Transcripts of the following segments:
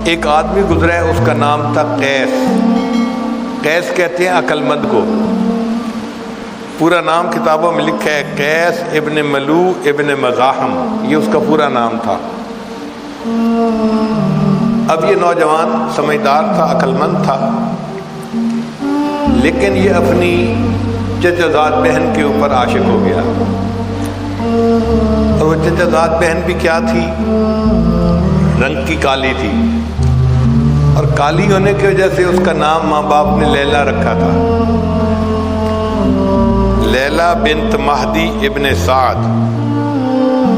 ایک آدمی گزرا ہے، اس کا نام تھا قیس۔ قیس کہتے ہیں عقل مند کو۔ پورا نام کتابوں میں لکھا ہے قیس ابن ملو ابن مزاحم، یہ اس کا پورا نام تھا۔ اب یہ نوجوان سمجھدار تھا، عقل مند تھا، لیکن یہ اپنی چچا زاد بہن کے اوپر عاشق ہو گیا۔ اور وہ چچا زاد بہن بھی کیا تھی؟ رنگ کی کالی تھی، اور کالی ہونے کی وجہ سے اس کا نام ماں باپ نے لیلا رکھا تھا، لیلا بنت مہدی ابن سعد،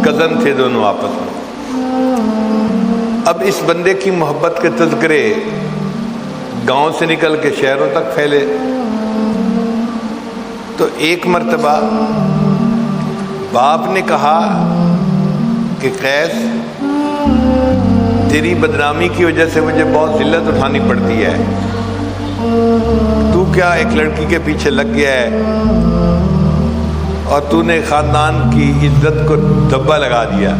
کزن تھے دونوں آپس میں۔ اب اس بندے کی محبت کے تذکرے گاؤں سے نکل کے شہروں تک پھیلے، تو ایک مرتبہ باپ نے کہا کہ قیس، تیری بدنامی کی وجہ سے مجھے بہت ذلت اٹھانی پڑتی ہے، تو کیا ایک لڑکی کے پیچھے لگ گیا ہے اور تو نے خاندان کی عزت کو دھبا لگا دیا،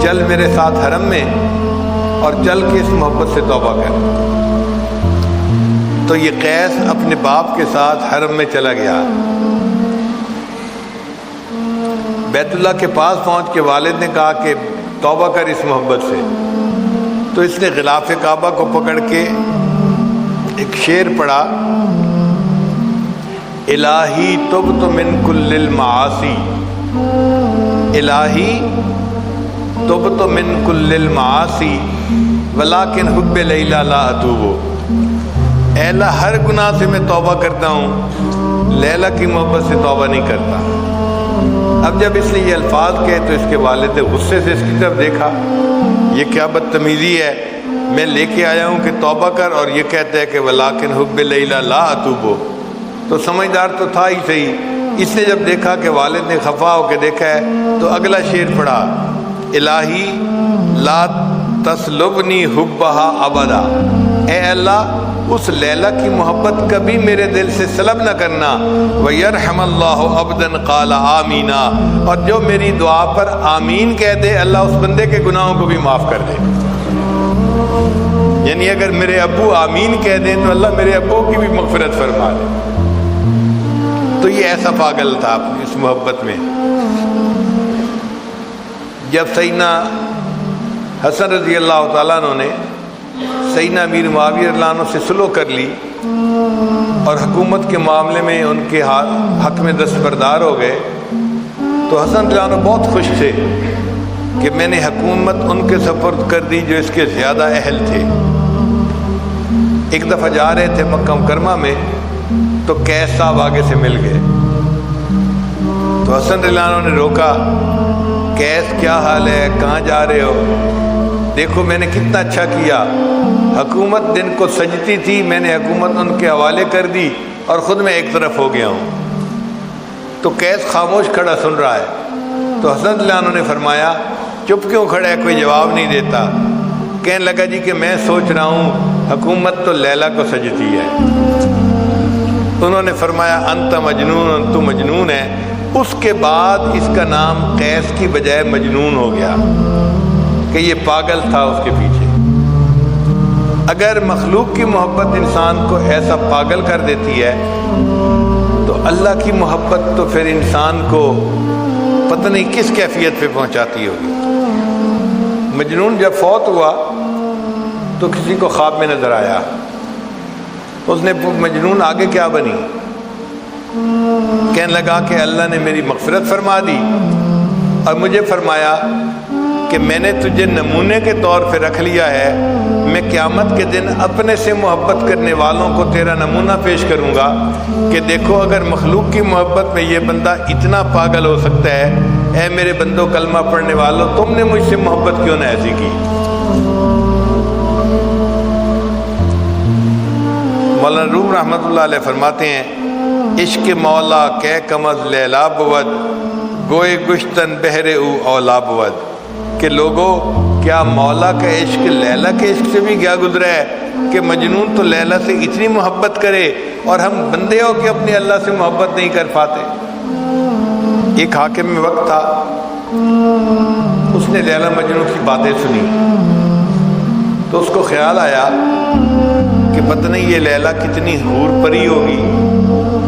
چل میرے ساتھ حرم میں اور چل کے اس محبت سے توبہ کر۔ تو یہ قیس اپنے باپ کے ساتھ حرم میں چلا گیا۔ بیت اللہ کے پاس پہنچ کے والد نے کہا کہ توبہ کر اس محبت سے، تو اس نے غلاف کعبہ کو پکڑ کے ایک شعر پڑھا، الہی تبت من کل المعاصی، الہی تبت من کل المعاصی ولکن حب لیلا لا اتوب، اے اللہ ہر گناہ سے میں توبہ کرتا ہوں، لیلا کی محبت سے توبہ نہیں کرتا۔ اب جب اس نے یہ الفاظ کہے تو اس کے والد نے غصے سے اس کی طرف دیکھا، یہ کیا بدتمیزی ہے، میں لے کے آیا ہوں کہ توبہ کر، اور یہ کہتا ہے کہ ولیکن حب لیلا لا اتوب۔ تو سمجھدار تو تھا ہی صحیح، اس نے جب دیکھا کہ والد نے خفا ہو کے دیکھا ہے تو اگلا شعر پڑھا، الہی لا تسلبنی حبہا ابدا، اے اللہ اس لیلا کی محبت کبھی میرے دل سے سلب نہ کرنا، وَيَرْحَمَ اللَّهُ عَبْدًا قَالَ آمِينَ، اور جو میری دعا پر آمین کہہ دے اللہ اس بندے کے گناہوں کو بھی معاف کر دے۔ یعنی اگر میرے ابو آمین کہہ دیں تو اللہ میرے ابو کی بھی مغفرت فرما دے۔ تو یہ ایسا پاگل تھا اپنی اس محبت میں۔ جب سیدنا حسن رضی اللہ تعالیٰ عنہ نے سیدنا امیر معاویہ رضی اللہ عنہ سے صلح کر لی اور حکومت کے معاملے میں ان کے حق میں دستبردار ہو گئے، تو حسن رضی اللہ عنہ بہت خوش تھے کہ میں نے حکومت ان کے سپرد کر دی جو اس کے زیادہ اہل تھے۔ ایک دفعہ جا رہے تھے مکہ مکرمہ میں تو قیس صاحب آگے سے مل گئے، تو حسن رضی اللہ عنہ نے روکا، قیس کیا حال ہے، کہاں جا رہے ہو؟ دیکھو میں نے کتنا اچھا کیا، حکومت دن کو سجتی تھی، میں نے حکومت ان کے حوالے کر دی اور خود میں ایک طرف ہو گیا ہوں۔ تو قیس خاموش کھڑا سن رہا ہے، تو حسن رضی اللہ عنہ نے فرمایا چپ کیوں کھڑا ہے، کوئی جواب نہیں دیتا؟ کہنے لگا جی کہ میں سوچ رہا ہوں حکومت تو لیلا کو سجتی ہے۔ انہوں نے فرمایا انت مجنون، تو مجنون ہے۔ اس کے بعد اس کا نام قیس کی بجائے مجنون ہو گیا کہ یہ پاگل تھا اس کے پیچھے۔ اگر مخلوق کی محبت انسان کو ایسا پاگل کر دیتی ہے تو اللہ کی محبت تو پھر انسان کو پتہ نہیں کس کیفیت پہ پہنچاتی ہوگی۔ مجنون جب فوت ہوا تو کسی کو خواب میں نظر آیا، اس نے مجنون آگے کیا بنی؟ کہنے لگا کہ اللہ نے میری مغفرت فرما دی اور مجھے فرمایا کہ میں نے تجھے نمونے کے طور پہ رکھ لیا ہے، میں قیامت کے دن اپنے سے محبت کرنے والوں کو تیرا نمونہ پیش کروں گا کہ دیکھو اگر مخلوق کی محبت میں یہ بندہ اتنا پاگل ہو سکتا ہے، اے میرے بندوں کلمہ پڑھنے والوں تم نے مجھ سے محبت کیوں نہ ایسی کی۔ مولانا روم رحمۃ اللہ علیہ فرماتے ہیں عشق مولا کہ کمز لیلا بود، گوئے گشتن بہرے او اولا بود، کہ لوگوں کیا مولا کا عشق لیلا کے عشق سے بھی کیا گزرا ہے کہ مجنون تو لیلا سے اتنی محبت کرے اور ہم بندے ہو کہ اپنے اللہ سے محبت نہیں کر پاتے۔ ایک حاکم میں وقت تھا، اس نے لیلا مجنون کی باتیں سنی تو تو اس کو خیال آیا کہ پتہ نہیں یہ لیلا کتنی حور پری ہوگی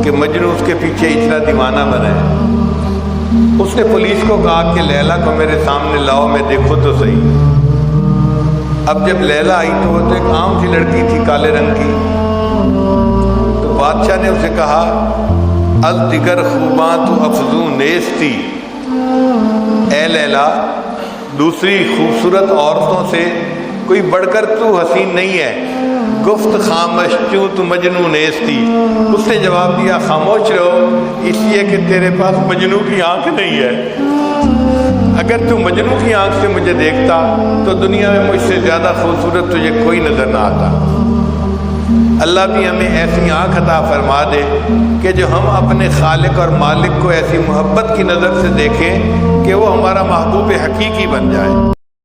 کہ مجنوں اس کے پیچھے اتنا دیوانہ بنا ہے۔ اس نے پولیس کو کہا کہ لیلا کو میرے سامنے لاؤ، میں دیکھو تو صحیح۔ اب جب لیلا آئی تو وہ تو ایک عام سی لڑکی تھی، کالے رنگ کی۔ تو بادشاہ نے اسے کہا الدگر خوباں تو افزوں نیستی، اے لیلا دوسری خوبصورت عورتوں سے کوئی بڑھ کر تو حسین نہیں ہے، گفت خاموش چوں تو مجنوں نیستی۔ اس نے جواب دیا خاموش رہو اس لیے کہ تیرے پاس مجنوں کی آنکھ نہیں ہے، اگر تو مجنوں کی آنکھ سے مجھے دیکھتا تو دنیا میں مجھ سے زیادہ خوبصورت تجھے کوئی نظر نہ آتا۔ اللہ بھی ہمیں ایسی آنکھ عطا فرما دے کہ جو ہم اپنے خالق اور مالک کو ایسی محبت کی نظر سے دیکھیں کہ وہ ہمارا محبوب حقیقی بن جائے۔